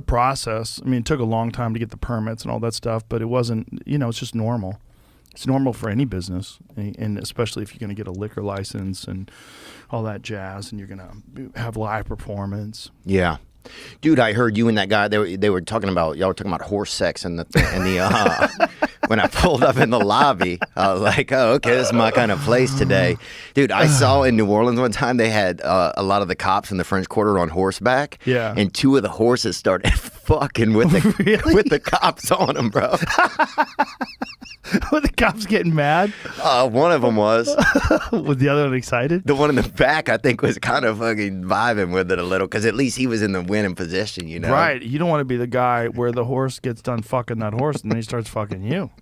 process. I mean, it took a long time to get the permits and all that stuff, but it wasn't, it's just normal. It's normal for any business, and especially if you're going to get a liquor license and all that jazz, and you're going to have live performance. Yeah. Dude, I heard you and that guy, they were talking about, y'all were talking about horse sex in the when I pulled up in the lobby, I was like, oh, okay, this is my kind of place today. Dude, I saw in New Orleans one time they had a lot of the cops in the French Quarter on horseback. Yeah. And two of the horses started fucking with the Really? with the cops on them, bro. Were the cops getting mad? One of them was. Was the other one excited? The one in the back, I think, was kind of fucking vibing with it a little, because at least he was in the winning position, you know? Right. You don't want to be the guy where the horse gets done fucking that horse and then he starts fucking you.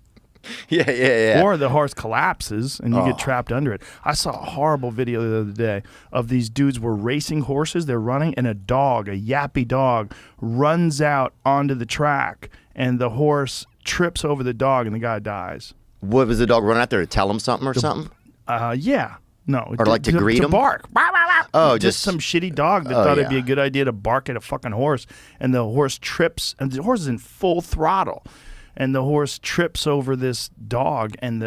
Yeah. Or the horse collapses and you get trapped under it. I saw a horrible video the other day of these dudes were racing horses. They're running, and a yappy dog, runs out onto the track, and the horse trips over the dog, and the guy dies. What, was the dog running out there to tell him something or something? Yeah. No. Or like to greet him? To bark. Oh, just some shitty dog that thought it'd be a good idea to bark at a fucking horse, and the horse trips, and the horse is in full throttle, and the horse trips over this dog and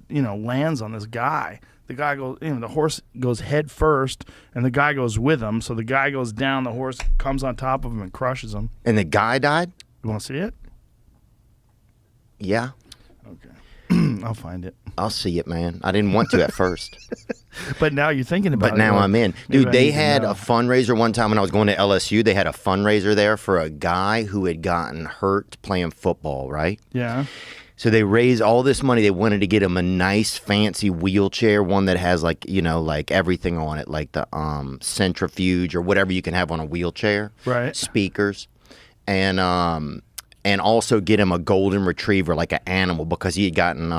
lands on this guy. The guy goes, the horse goes head first, and the guy goes with him. So the guy goes down, the horse comes on top of him and crushes him. And the guy died? You want to see it? Yeah. Okay. I'll find it. I'll see it, man. I didn't want to at first. But now you're thinking about it. But now I'm in. Dude, they had a a fundraiser one time when I was going to LSU. They had a fundraiser there for a guy who had gotten hurt playing football, right? Yeah. So they raised all this money. They wanted to get him a nice, fancy wheelchair, one that has like everything on it, like the centrifuge or whatever you can have on a wheelchair. Right. Speakers. And also get him a golden retriever, like an animal, because he had gotten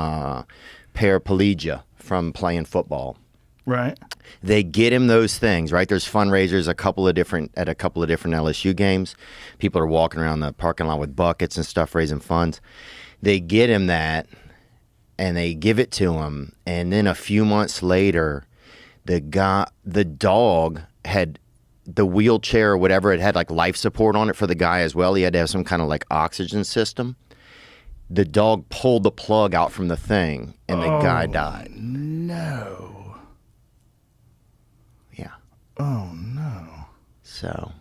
paraplegia from playing football. Right. They get him those things, right? There's fundraisers at a couple of different LSU games. People are walking around the parking lot with buckets and stuff, raising funds. They get him that, and they give it to him. And then a few months later, the dog had the wheelchair or whatever. It had like life support on it for the guy as well. He had to have some kind of like oxygen system. The dog pulled the plug out from the thing, and the guy died. No. Yeah. Oh, no. So,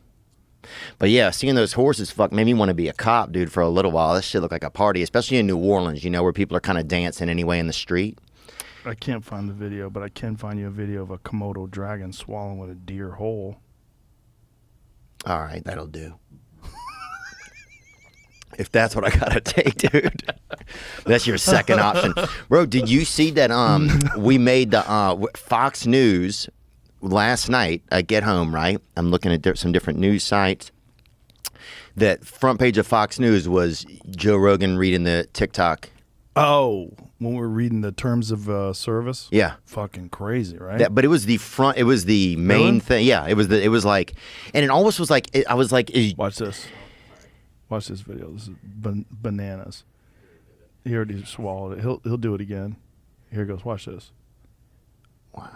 but yeah, seeing those horses made me want to be a cop, dude, for a little while. This shit looked like a party, especially in New Orleans, where people are kind of dancing anyway in the street. I can't find the video, but I can find you a video of a Komodo dragon swallowing a deer whole. All right, that'll do. If that's what I gotta take, dude. That's your second option. Bro, did you see that we made the Fox News last night? I get home, right? I'm looking at some different news sites. That front page of Fox News was Joe Rogan reading the TikTok. Oh, when we're reading the terms of service? Yeah. Fucking crazy, right? But it was the main thing. Yeah, it was like, and it almost was like, I was like. Watch this. Watch this video. This is bananas. He already swallowed it. He'll do it again. Here it goes. Watch this. Wow.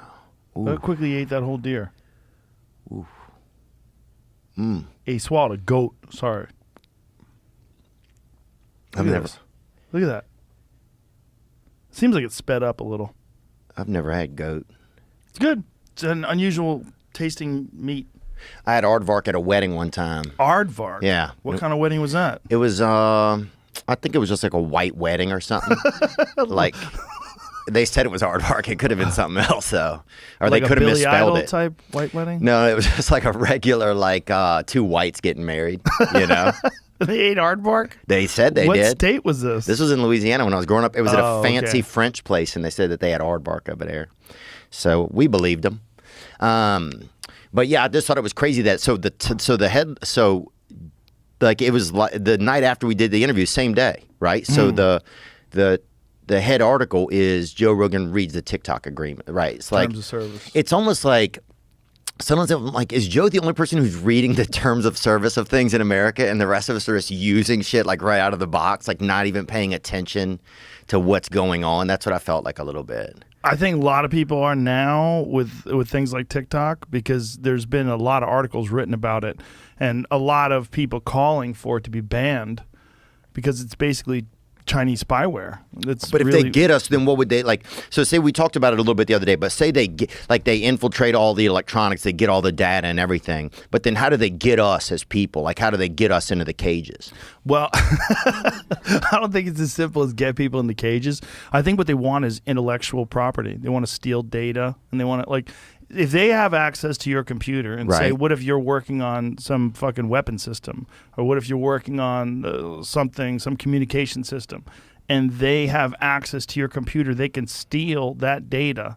Look, quickly ate that whole deer. Oof. He swallowed a goat. Sorry. I've never. Look at that. Seems like it's sped up a little. I've never had goat. It's good. It's an unusual tasting meat. I had aardvark at a wedding one time. Aardvark? Yeah. What kind of wedding was that? It was, I think it was just like a white wedding or something. Like, they said it was aardvark. It could have been something else, though. Or like they could have misspelled Billy Idol it. Type white wedding? No, it was just like a regular, like, two whites getting married, They ate aardvark? They said they did. What state was this? This was in Louisiana when I was growing up. It was at a fancy French place, and they said that they had aardvark over there. So we believed them. But yeah, I just thought it was crazy that it was like the night after we did the interview, same day, right? So the head article is Joe Rogan reads the TikTok agreement, right? It's like terms of service. It's almost like sometimes I'm like, is Joe the only person who's reading the terms of service of things in America, and the rest of us are just using shit like right out of the box, like not even paying attention to what's going on? That's what I felt like a little bit. I think a lot of people are now with things like TikTok, because there's been a lot of articles written about it and a lot of people calling for it to be banned because it's basically Chinese spyware. But if they get us, then what would they like? So say we talked about it a little bit the other day, but say they get, like they infiltrate all the electronics, they get all the data and everything. But then how do they get us as people? Like how do they get us into the cages? Well, I don't think it's as simple as get people in the cages. I think what they want is intellectual property. They want to steal data, and they want to, like, if they have access to your computer and say, what if you're working on some fucking weapon system, or what if you're working on some communication system, and they have access to your computer, they can steal that data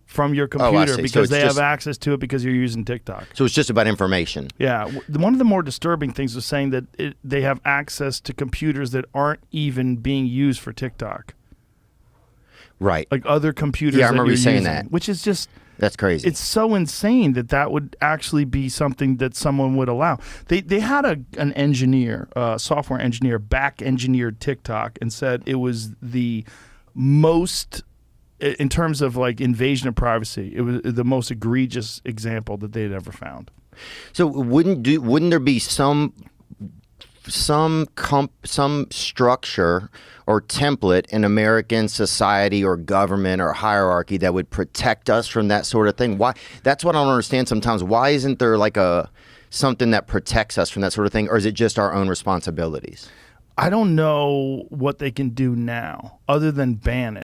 from your computer because they have access to it because you're using TikTok. So it's just about information. Yeah. One of the more disturbing things was saying that they have access to computers that aren't even being used for TikTok. Right. Like other computers. Yeah, I remember you saying using, that. Which is just... That's crazy. It's so insane that would actually be something that someone would allow. They had an engineer, software engineer, back engineered TikTok and said it was the most, in terms of like invasion of privacy, it was the most egregious example that they'd ever found. So wouldn't there be some structure or template in American society or government or hierarchy that would protect us from that sort of thing? Why? That's what I don't understand sometimes. Why isn't there like something that protects us from that sort of thing, or is it just our own responsibilities? I don't know what they can do now other than ban it.